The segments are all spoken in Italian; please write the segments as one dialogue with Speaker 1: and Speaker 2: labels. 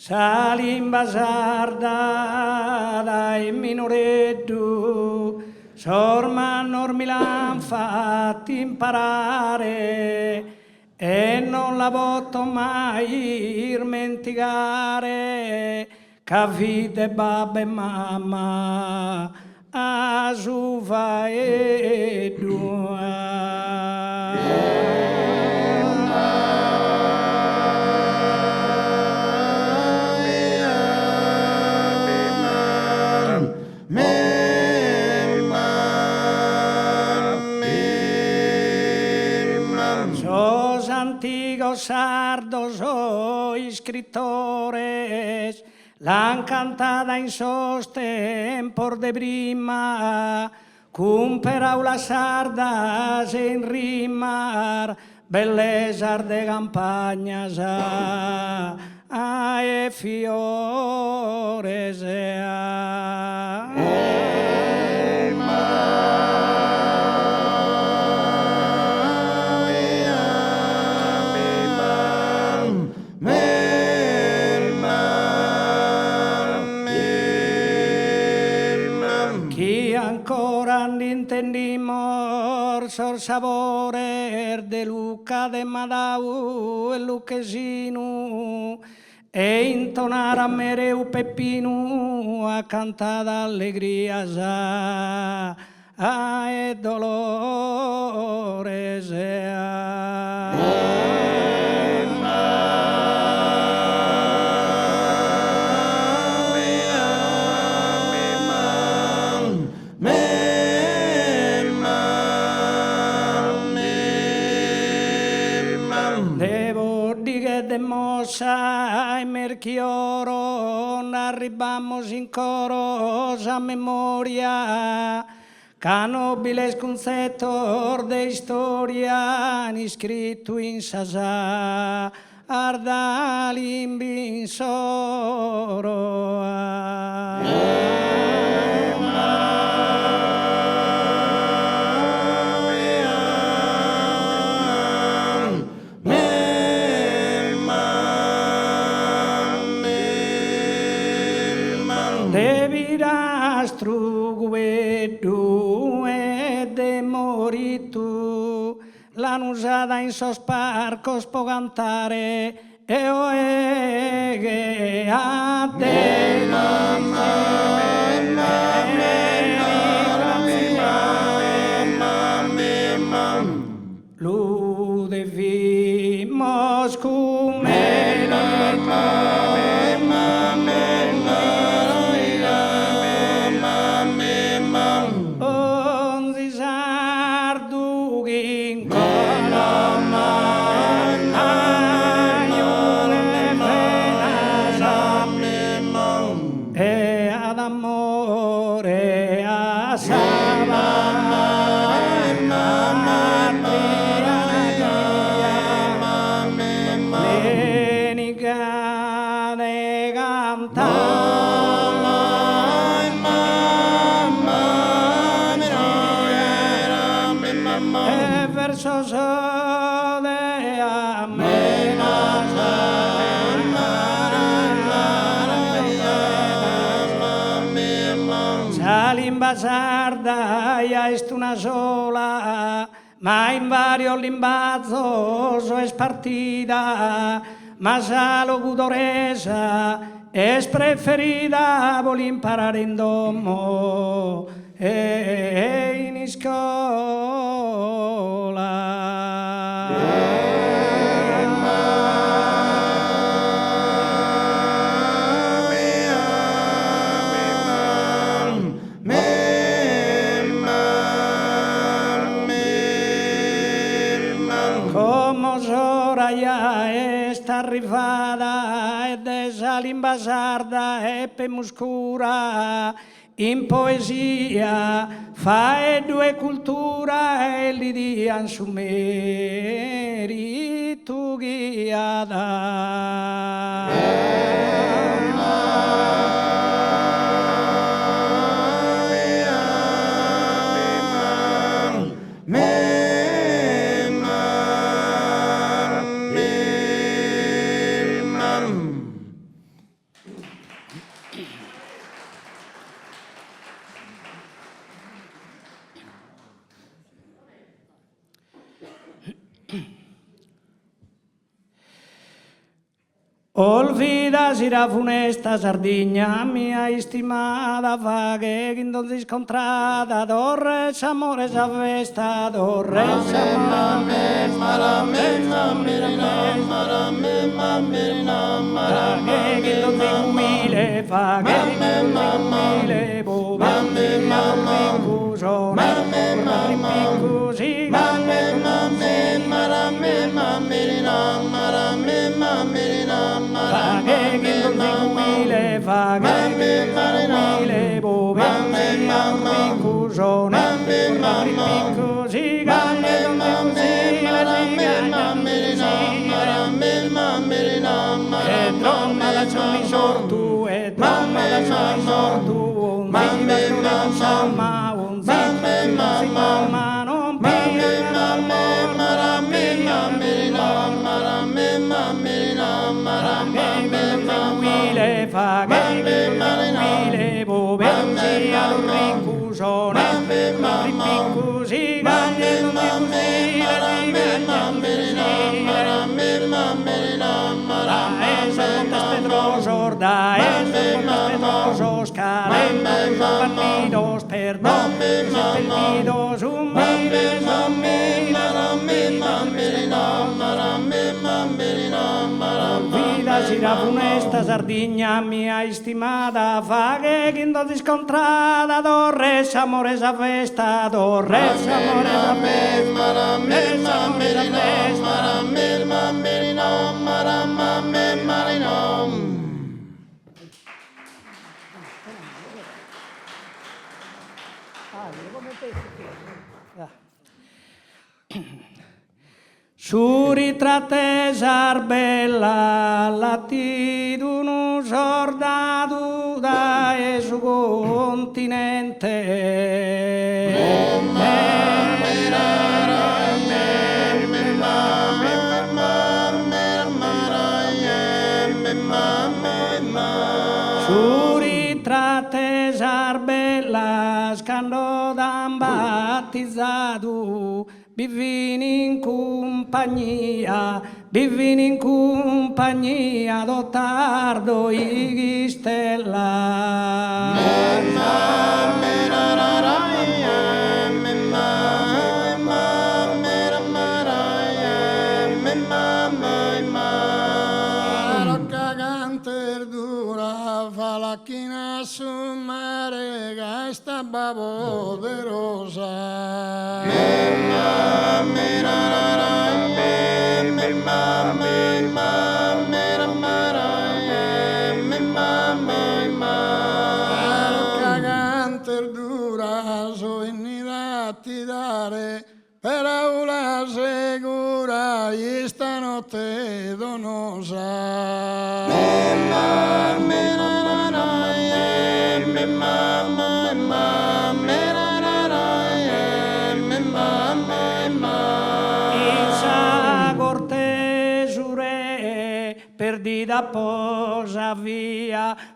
Speaker 1: Salimba sarda dai minoreddu, sorma non mi l'han fatti imparare e non la voto mai dimenticare, che vide babba e mamma a suva e due. Antigos sardos hoy escritores l'han cantada in sos tempos de prima, cumperau las sardas en rimar, bellezas de campagnas e fiores ancora n'intendimos sos sabores de Luca de Madau e Luchesinu e intonar a mereu Peppinu a cantada allegrias e dolores de mossa e merchioro arribamos in coros a memoria canobiles conceptor de historia iscritto in sasa ardalim soro struguedu e de moritu l'anusada in sos parcos po cantare e oeghe a te lu devimos come sarda ya est una sola, ma in varios limbazos es partida, mas a logudoresa es preferida, vol imparar en domo e in iscola. Ya está arrivada e desa limba sarda e pe muscura in poesia fa e due cultura e li dian su merito guiada. Olvida si la funesta Sardigna mia estimada fa che entonces contrada Torres amores a festa Torres amores che entonces umile fa che umile bove confusione così fa che umile bove confusione così e donna la ciò sortu e donna la ciò sortu un zimba un zimba ma non umile fa che umile bove sia un rincusone così gagne non sorda es pedrosos calentos bandidos perdón perdidos humildes vida si la funesta Sardigna mia estimada fa che entonces contrada Torres amores a festa Torres amores a festa su ritratte sarbella latitudine sordato da e su continente su ritratte sarbella scando da battezzato Bivini in compagnia d'Ottardo i Stella.
Speaker 2: Cagante dura fa la china su mare gasta poderosa. Cagante dura so innilati dare per aula segura e stanotte donosa.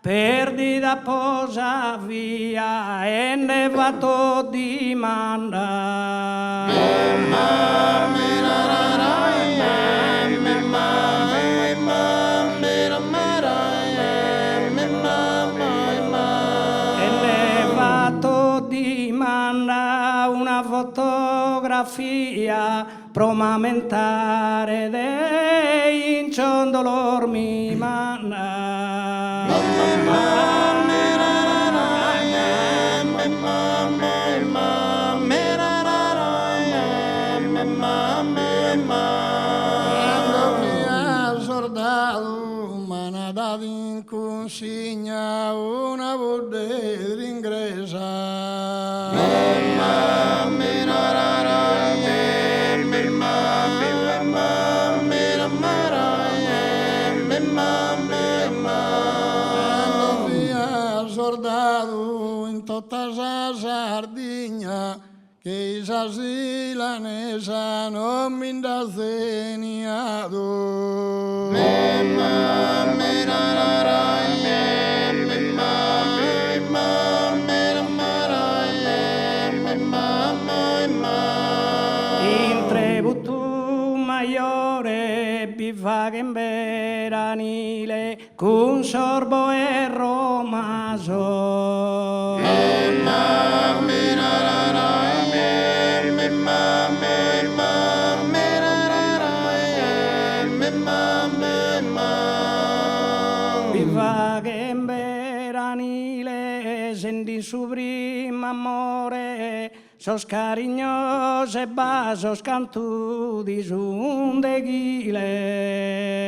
Speaker 1: Perdita posa via e ne vato di manda. E ne vato di manda una fotografia promamentare dei in ciondolor mi manna. Manada in consigna una borde d'ingresa. In tutta la Sardigna che si lanesa non mi indazeniado. In tributo maiore biva che in verani giovanile con sorbo e romaso. Viva che in veranile senti su primo amore, sos carignose basos cantu di sunde chile.